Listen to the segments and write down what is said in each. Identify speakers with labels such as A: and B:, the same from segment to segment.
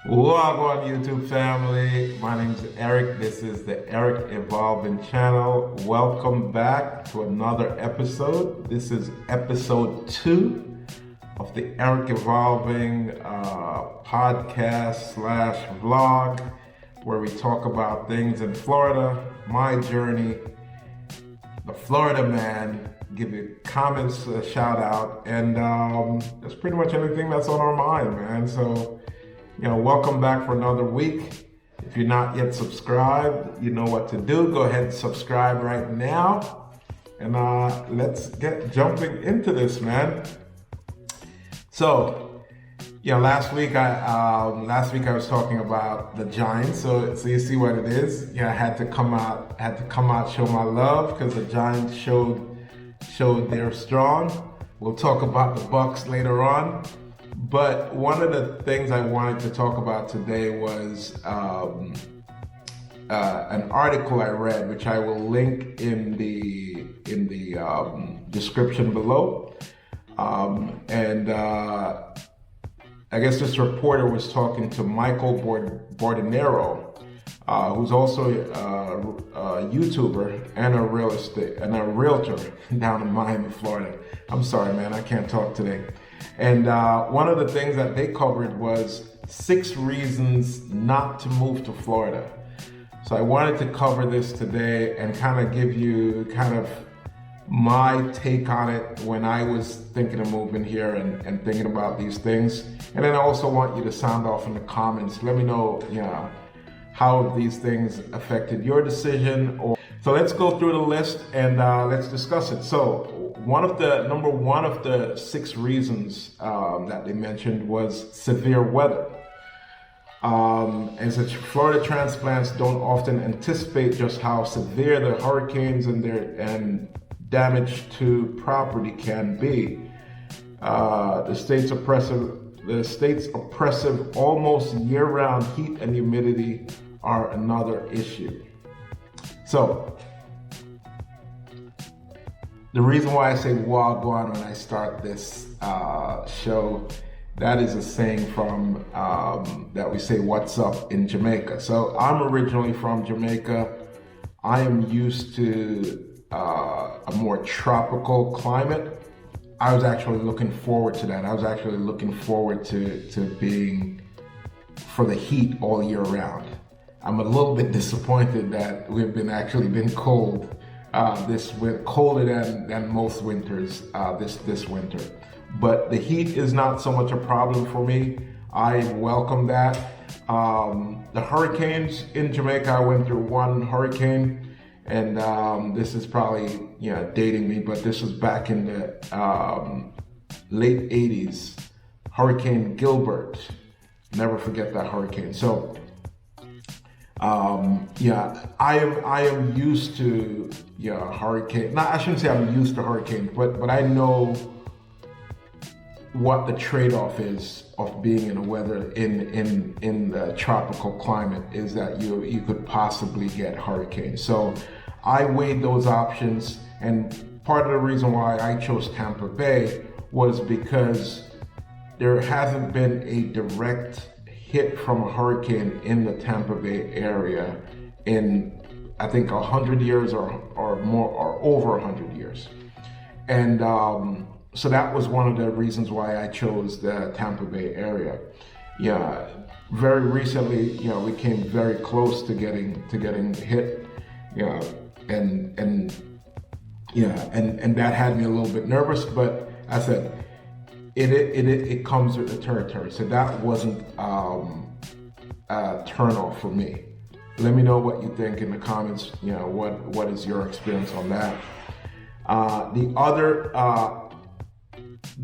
A: Gwaan YouTube family. My name is Eric. This is the Eric Evolving channel. Welcome back to another episode. This is episode 2 of the Eric Evolving podcast slash vlog, where we talk about things in Florida, my journey, the Florida man, give you comments, a shout out, and that's pretty much anything that's on our mind, man. So, welcome back for another week. If you're not yet subscribed, you know what to do. Go ahead and subscribe right now. And let's get jumping into this, man. So, last week I was talking about the Giants. So you see what it is. I had to come out, show my love because the Giants showed they're strong. We'll talk about the Bucks later on. But one of the things I wanted to talk about today was an article I read, which I will link in the description below. I guess this reporter was talking to Michael Bordinero, who's also a YouTuber and a realtor down in Miami, Florida. I'm sorry, man, I can't talk today. And one of the things that they covered was 6 reasons not to move to Florida. So I wanted to cover this today and kind of give you my take on it when I was thinking of moving here and thinking about these things. And then I also want you to sound off in the comments. Let me know, how these things affected your decision. So let's go through the list and let's discuss it. So number one of the 6 reasons that they mentioned was severe weather. And such Florida transplants don't often anticipate just how severe the hurricanes and damage to property can be. The state's oppressive almost year-round heat and humidity are another issue. So the reason why I say Gwaan when I start this show, that is a saying from that we say "What's up" in Jamaica. So I'm originally from Jamaica. I am used to a more tropical climate. I was actually looking forward to that. I was actually looking forward to being for the heat all year round. I'm a little bit disappointed that we've been cold. Colder than most winters this winter. But the heat is not so much a problem for me. I welcome that. The hurricanes in Jamaica, I went through one hurricane, and this is probably dating me, but this was back in the late 80s. Hurricane Gilbert. Never forget that hurricane. So I am used to hurricane. No, I shouldn't say I'm used to hurricanes, but I know what the trade-off is of being in the tropical climate is that you could possibly get hurricanes. So I weighed those options, and part of the reason why I chose Tampa Bay was because there hasn't been a direct hit from a hurricane in the Tampa Bay area in, I think, 100 years or more, or over 100 years. And so that was one of the reasons why I chose the Tampa Bay area. Very recently, we came very close to getting hit, and that had me a little bit nervous, but I said, it comes with the territory. So that wasn't a turn off for me. Let me know what you think in the comments. What is your experience on that? The other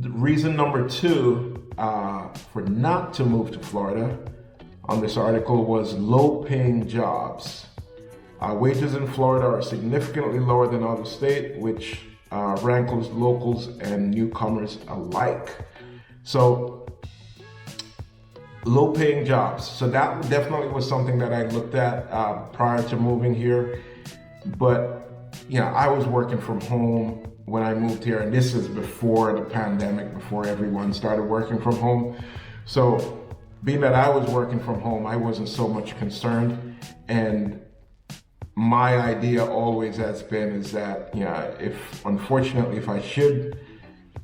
A: reason number 2 for not to move to Florida on this article was low-paying jobs. Wages in Florida are significantly lower than other states, which rankles locals and newcomers alike. So low-paying jobs. So that definitely was something that I looked at prior to moving here. But I was working from home when I moved here, and this is before the pandemic, before everyone started working from home. So being that I was working from home, I wasn't so much concerned. And my idea always has been is that, unfortunately, if I should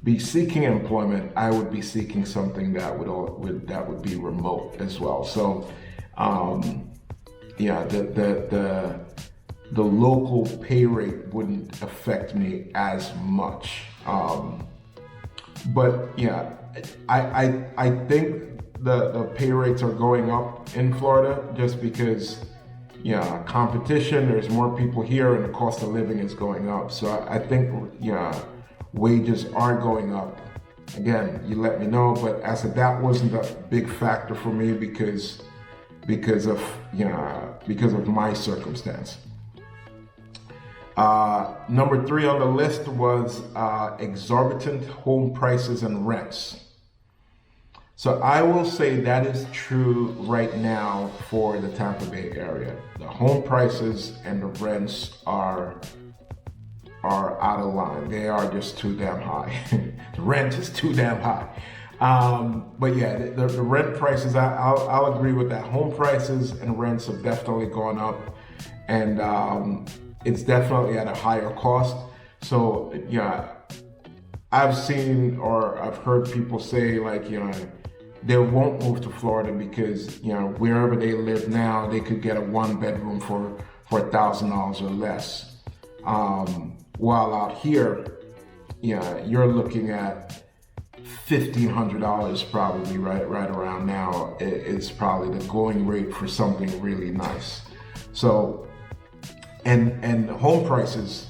A: be seeking employment, I would be seeking something that would be remote as well. So, the local pay rate wouldn't affect me as much. But yeah, I think the pay rates are going up in Florida just because, competition, there's more people here and the cost of living is going up. So I think, wages are going up. Again, you let me know, but I said that wasn't a big factor for me because of my circumstance. Number 3 on the list was exorbitant home prices and rents. So I will say that is true right now for the Tampa Bay area. The home prices and the rents are out of line. They are just too damn high. The rent is too damn high. But yeah, the rent prices, I'll agree with that. Home prices and rents have definitely gone up, and it's definitely at a higher cost. So I've seen or I've heard people say they won't move to Florida because wherever they live now, they could get a 1-bedroom for $1,000 or less. While out here, you're looking at $1,500 probably right around now is probably the going rate for something really nice. So, and home prices,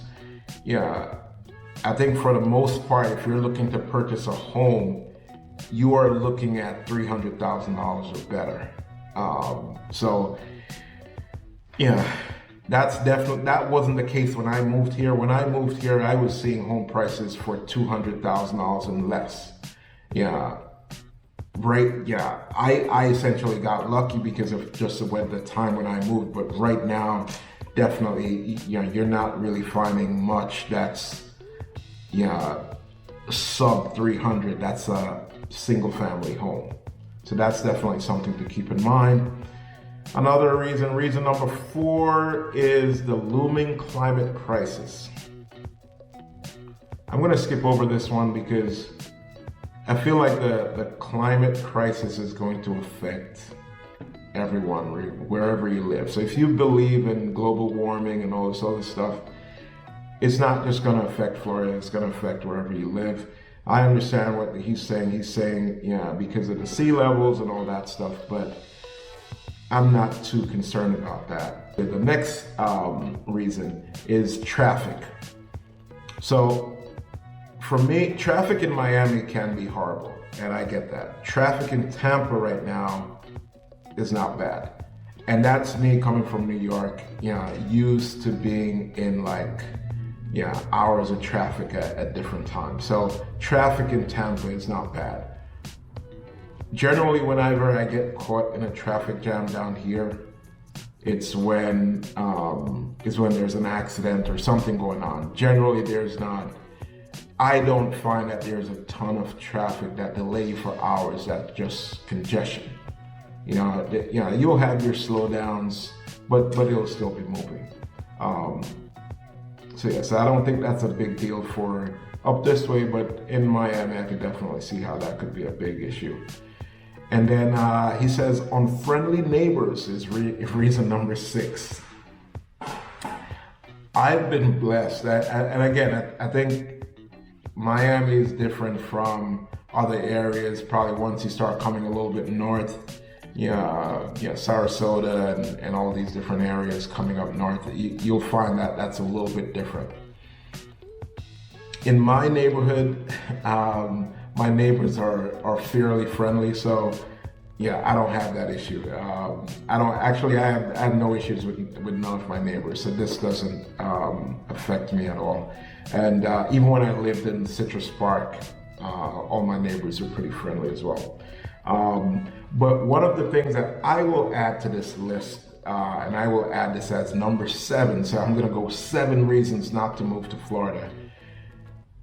A: I think for the most part, if you're looking to purchase a home, you are looking at $300,000 or better. That wasn't the case when I moved here. When I moved here, I was seeing home prices for $200,000 and less. I essentially got lucky because of just the time when I moved. But right now, definitely, you're not really finding much that's sub 300. That's a single family home. So that's definitely something to keep in mind. Another reason number 4 is the looming climate crisis. I'm going to skip over this one because I feel like the climate crisis is going to affect everyone wherever you live. So if you believe in global warming and all this other stuff, it's not just going to affect Florida, it's going to affect wherever you live. I understand what he's saying. He's saying, because of the sea levels and all that stuff, but I'm not too concerned about that. The next reason is traffic. So for me, traffic in Miami can be horrible, and I get that. Traffic in Tampa right now is not bad. And that's me coming from New York, used to being in hours of traffic at different times. So traffic in Tampa is not bad. Generally, whenever I get caught in a traffic jam down here, it's when there's an accident or something going on. Generally, there's not. I don't find that there's a ton of traffic that delay you for hours. That's just congestion. You'll have your slowdowns, but it'll still be moving. So I don't think that's a big deal for up this way, but in Miami, I could definitely see how that could be a big issue. And then he says, unfriendly neighbors is reason number 6. I've been blessed, and again, I think Miami is different from other areas. Probably once you start coming a little bit north, Sarasota and all these different areas coming up north, you'll find that that's a little bit different. In my neighborhood, my neighbors are fairly friendly, so I don't have that issue. I have no issues with none of my neighbors, so this doesn't affect me at all. And even when I lived in Citrus Park, all my neighbors are pretty friendly as well. But one of the things that I will add to this list, and I will add this as number 7, so I'm going to go 7 reasons not to move to Florida,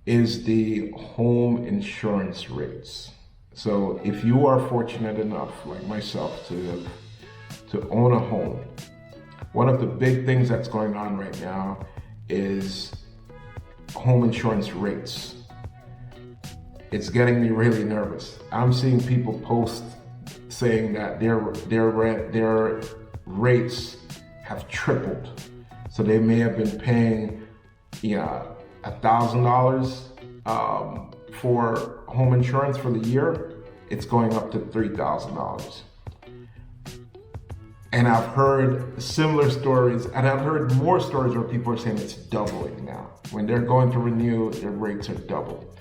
A: is the home insurance rates. So if you are fortunate enough, like myself, to own a home, one of the big things that's going on right now is home insurance rates. It's getting me really nervous. I'm seeing people post saying that their rates have tripled. So they may have been paying, $1,000 for home insurance for the year. It's going up to $3,000. And I've heard similar stories, and I've heard more stories where people are saying it's doubling now. When they're going to renew, their rates are double.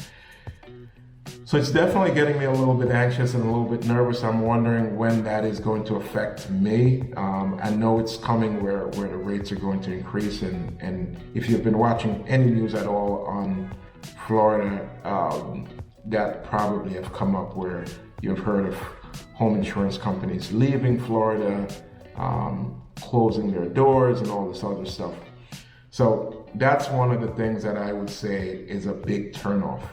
A: So it's definitely getting me a little bit anxious and a little bit nervous. I'm wondering when that is going to affect me. I know it's coming where the rates are going to increase. And if you've been watching any news at all on Florida, that probably have come up where you've heard of home insurance companies leaving Florida, closing their doors and all this other stuff. So that's one of the things that I would say is a big turnoff.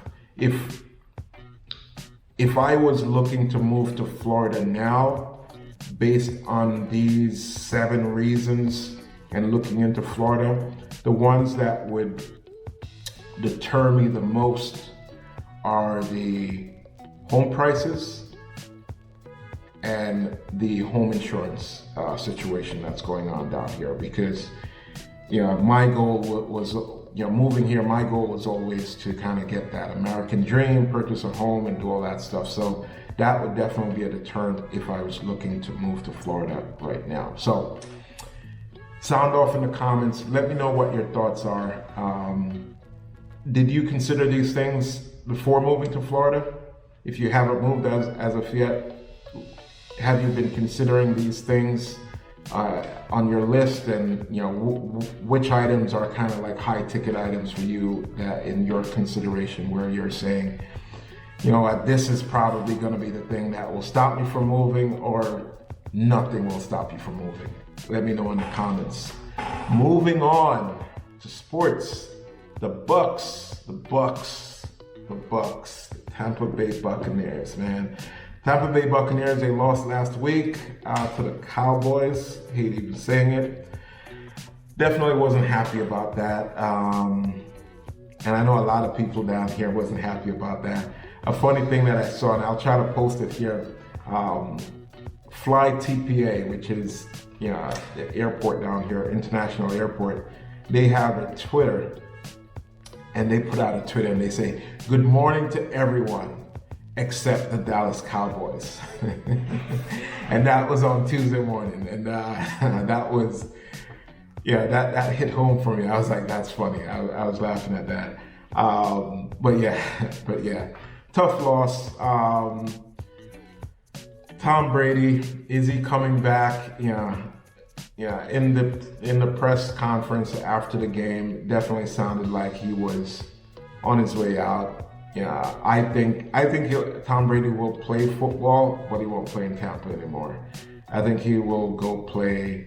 A: If I was looking to move to Florida now, based on these 7 reasons and looking into Florida, the ones that would deter me the most are the home prices and the home insurance situation that's going on down here. Because, my goal was moving here, my goal was always to kind of get that American dream, purchase a home and do all that stuff. So that would definitely be a deterrent if I was looking to move to Florida right now. So sound off in the comments. Let me know what your thoughts are. Did you consider these things before moving to Florida? If you haven't moved as of yet, have you been considering these things on your list, and which items are kind of like high ticket items for you that in your consideration, where you're saying, this is probably going to be the thing that will stop me from moving, or nothing will stop you from moving? Let me know in the comments. Moving on to sports, the Tampa Bay Buccaneers, man. Tampa Bay Buccaneers, they lost last week to the Cowboys. Hate even saying it. Definitely wasn't happy about that. And I know a lot of people down here wasn't happy about that. A funny thing that I saw, and I'll try to post it here, Fly TPA, which is the airport down here, international airport, they have a Twitter, and they put out a Twitter and they say, "Good morning to everyone except the Dallas Cowboys." And that was on Tuesday morning, and that was, that hit home for me. I was like, that's funny. I was laughing at that. But yeah, tough loss. Tom Brady, is he coming back? In the press conference after the game, definitely sounded like he was on his way out. I think Tom Brady will play football, but he won't play in Tampa anymore. I think he will go play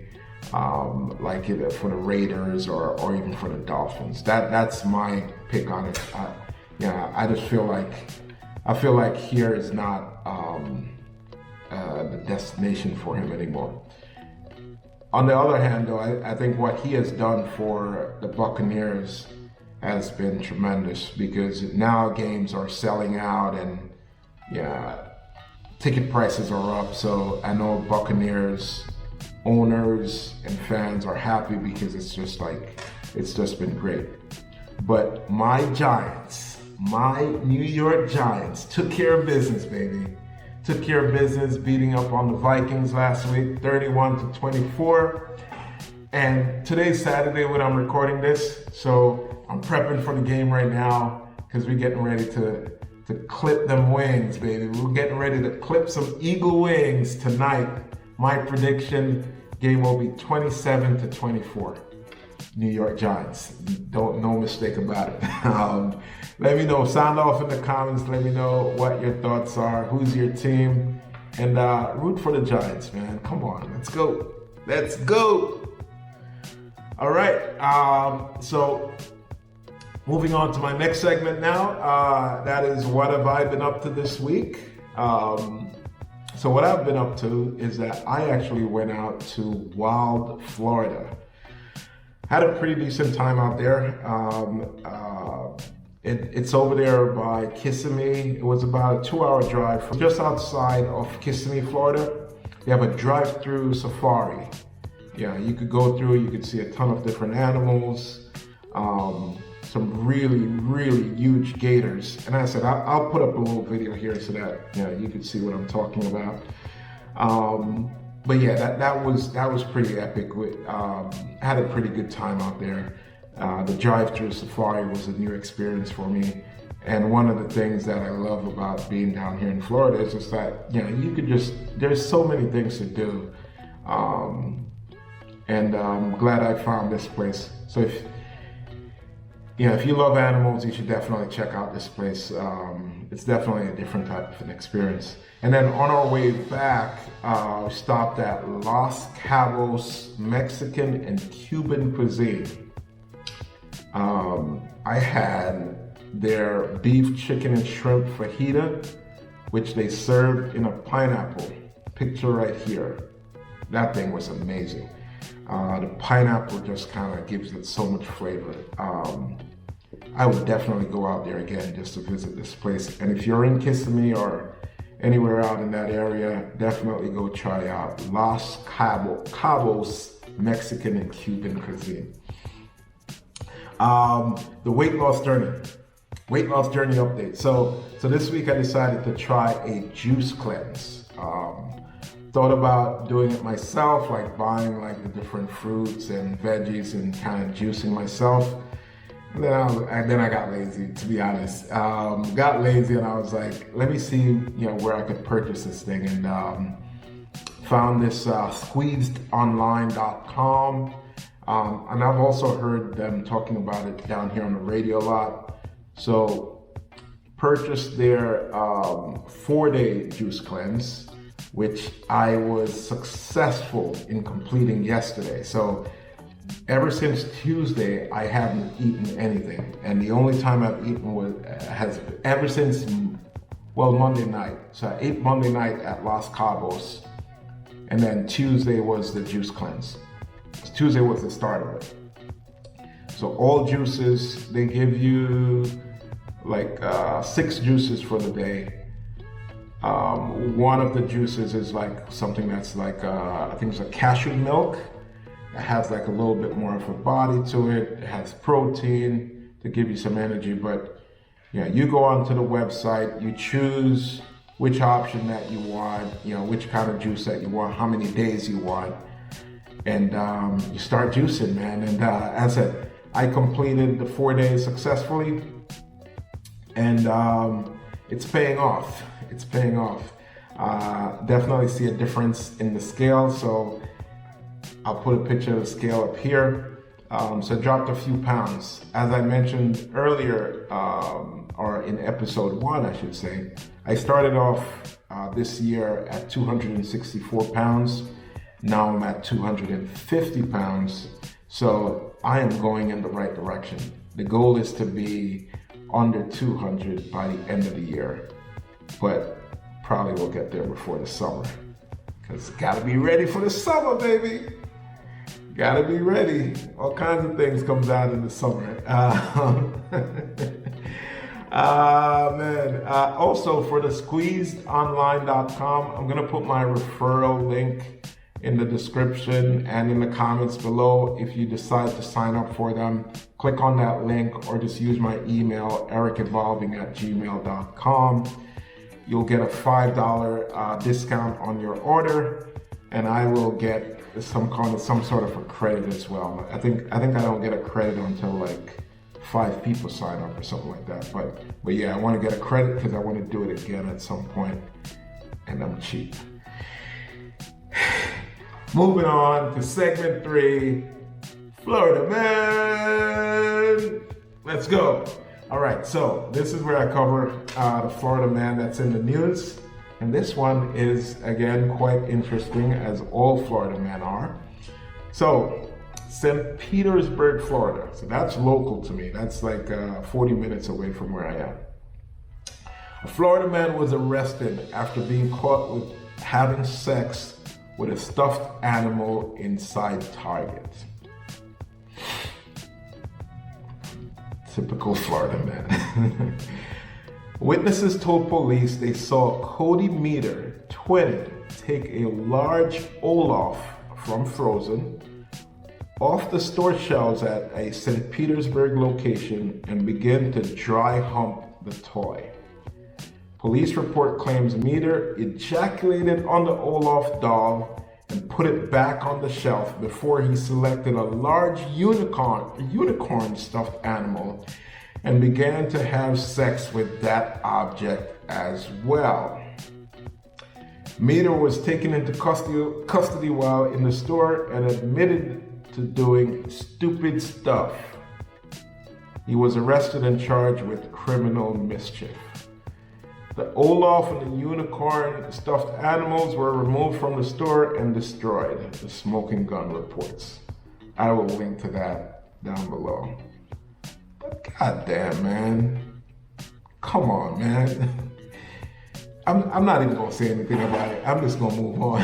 A: like either for the Raiders or even for the Dolphins. That's my pick on it. I just feel like here is not the destination for him anymore. On the other hand, though, I think what he has done for the Buccaneers has been tremendous, because now games are selling out and ticket prices are up. So I know Buccaneers owners and fans are happy, because it's just been great. But my Giants, my New York Giants, took care of business, baby. Took care of business, beating up on the Vikings last week, 31-24. And today's Saturday when I'm recording this, so I'm prepping for the game right now, because we're getting ready to clip them wings, baby. We're getting ready to clip some Eagle wings tonight. My prediction, game will be 27-24. New York Giants. No mistake about it. Let me know. Sound off in the comments. Let me know what your thoughts are. Who's your team? And root for the Giants, man. Come on. Let's go. Let's go. All right. So moving on to my next segment now. That is, what have I been up to this week? So what I've been up to is that I actually went out to Wild, Florida. Had a pretty decent time out there. It's over there by Kissimmee. It was about a 2-hour drive from just outside of Kissimmee, Florida. They have a drive-through safari. Yeah, you could go through, you could see a ton of different animals, some really, really huge gators. And I said, I'll put up a little video here so that you can see what I'm talking about. But yeah, that was pretty epic. Had a pretty good time out there. The drive-through safari was a new experience for me. And one of the things that I love about being down here in Florida is just that, you could there's so many things to do. And I'm glad I found this place. So if you love animals, you should definitely check out this place. It's definitely a different type of an experience. And then on our way back, we stopped at Los Cabos Mexican and Cuban cuisine. I had their beef, chicken, and shrimp fajita, which they served in a pineapple. Picture right here. That thing was amazing. The pineapple just kind of gives it so much flavor. I would definitely go out there again just to visit this place. And if you're in Kissimmee or anywhere out in that area, definitely go try out Los Cabos Mexican and Cuban cuisine. The weight loss journey update. So this week I decided to try a juice cleanse. Thought about doing it myself, like buying like the different fruits and veggies and kind of juicing myself. And then I got lazy, to be honest. Got lazy and I was like, let me see, where I could purchase this thing, and found this squeezedonline.com. And I've also heard them talking about it down here on the radio a lot. So purchased their 4-day juice cleanse, which I was successful in completing yesterday. So ever since Tuesday, I haven't eaten anything. And the only time I've eaten has ever since, Monday night. So I ate Monday night at Los Cabos. And then Tuesday was the juice cleanse. Tuesday was the start of it. So all juices, they give you like 6 juices for the day. One of the juices is like something that's like, I think it's a cashew milk. It has like a little bit more of a body to it. It has protein to give you some energy. But you go onto the website, you choose which option that you want, which kind of juice that you want, how many days you want. And you start juicing, man. And as I said, I completed the 4 days successfully. And it's paying off. It's paying off. Definitely see a difference in the scale. So I'll put a picture of the scale up here. So I dropped a few pounds. As I mentioned earlier, or in episode 1, I should say, I started off this year at 264 pounds. Now I'm at 250 pounds. So I am going in the right direction. The goal is to be under 200 by the end of the year, but probably we'll get there before the summer, because gotta be ready for the summer, baby. Gotta be ready. All kinds of things comes out in the summer. Man. Also for the squeezedonline.com, I'm gonna put my referral link in the description and in the comments below. If you decide to sign up for them, click on that link or just use my email, ericevolving@gmail.com. You'll get a $5 discount on your order, and I will get some sort of a credit as well. I think I don't get a credit until like 5 people sign up or something like that. But yeah, I want to get a credit because I want to do it again at some point, and I'm cheap. Moving on to segment 3, Florida Man. Let's go. All right, so this is where I cover the Florida man that's in the news. And this one is, again, quite interesting, as all Florida men are. So, St. Petersburg, Florida. So that's local to me. That's like 40 minutes away from where I am. A Florida man was arrested after being caught with having sex with a stuffed animal inside Target. Typical Florida man. Witnesses told police they saw Cody Meter, 20, take a large Olaf from Frozen off the store shelves at a St. Petersburg location and begin to dry hump the toy. Police report claims Meter ejaculated on the Olaf doll and put it back on the shelf before he selected a large unicorn stuffed animal and began to have sex with that object as well. Meter was taken into custody while in the store and admitted to doing stupid stuff. He was arrested and charged with criminal mischief. The Olaf and the unicorn stuffed animals were removed from the store and destroyed, the Smoking Gun reports. I will link to that down below. But goddamn, man. Come on, man. I'm not even gonna say anything about it. I'm just gonna move on.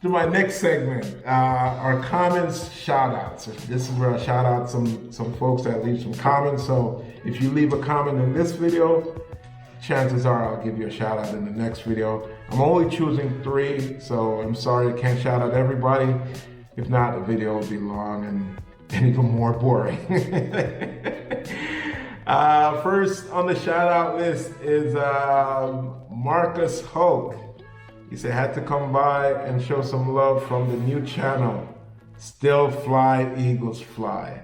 A: To my next segment, our comments shout outs. This is where I shout out some folks that leave some comments. So if you leave a comment in this video, chances are I'll give you a shout out in the next video. I'm only choosing 3, so I'm sorry I can't shout out everybody. If not, the video will be long and even more boring. First on the shout out list is Marcus Hoke. He said, had to come by and show some love from the new channel, Still Fly, Eagles Fly.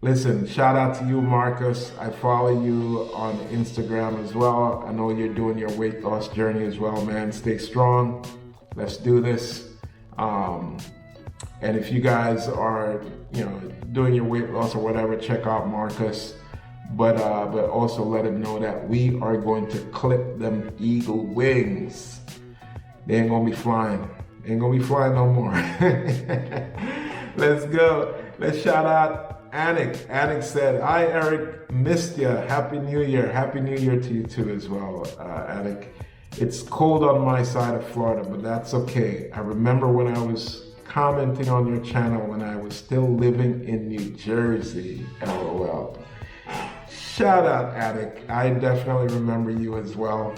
A: Listen, shout out to you, Marcus. I follow you on Instagram as well. I know you're doing your weight loss journey as well, man. Stay strong. Let's do this. And if you guys are, doing your weight loss or whatever, check out Marcus. But also let him know that we are going to clip them eagle wings. They ain't gonna be flying. They ain't gonna be flying no more. Let's go. Let's shout out Anik. Anik said, hi Eric, missed ya. Happy New Year. Happy New Year to you too as well, Anik. It's cold on my side of Florida, but that's okay. I remember when I was commenting on your channel when I was still living in New Jersey, LOL. Shout out, Attic. I definitely remember you as well.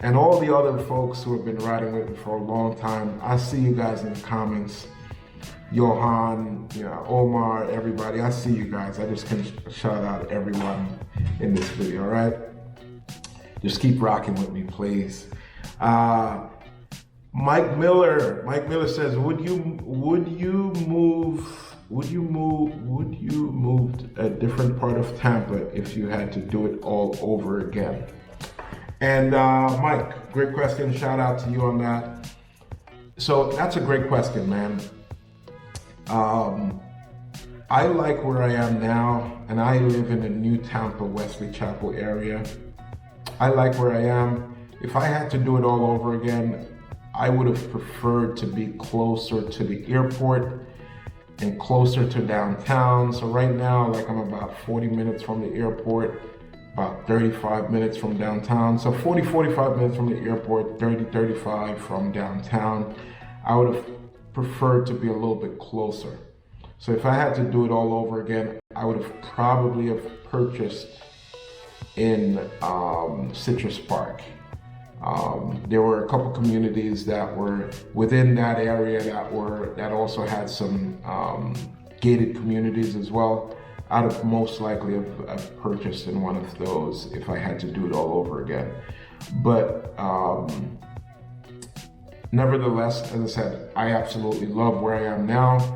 A: And all the other folks who have been riding with me for a long time. I see you guys in the comments. Johan, Omar, everybody. I see you guys. I just can shout out everyone in this video, all right? Just keep rocking with me, please. Mike Miller says, would you move a different part of Tampa if you had to do it all over again? And Mike, great question. Shout out to you on that. So that's a great question, man. I like where I am now, and I live in the new Tampa, Wesley Chapel area. I like where I am. If I had to do it all over again, I would have preferred to be closer to the airport and closer to downtown. So right now, I'm about 40 minutes from the airport, about 35 minutes from downtown. So 45 minutes from the airport, 35 from downtown. I would have preferred to be a little bit closer. So if I had to do it all over again, I would have probably purchased in Citrus Park. There were a couple communities that were within that area that also had some gated communities as well. I'd have most likely have purchased in one of those if I had to do it all over again. But nevertheless, as I said, I absolutely love where I am now.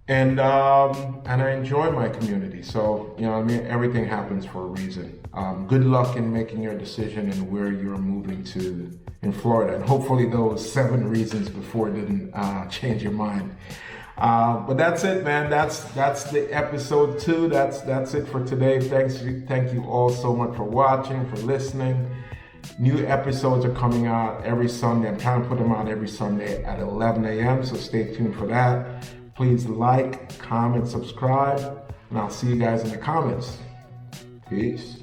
A: And I enjoy my community. So, everything happens for a reason. Good luck in making your decision and where you're moving to in Florida. And hopefully those 7 reasons before didn't change your mind. But that's it, man. That's the episode 2. That's it for today. Thank you all so much for watching, for listening. New episodes are coming out every Sunday. I'm trying to put them out every Sunday at 11 a.m. So stay tuned for that. Please like, comment, subscribe. And I'll see you guys in the comments. Peace.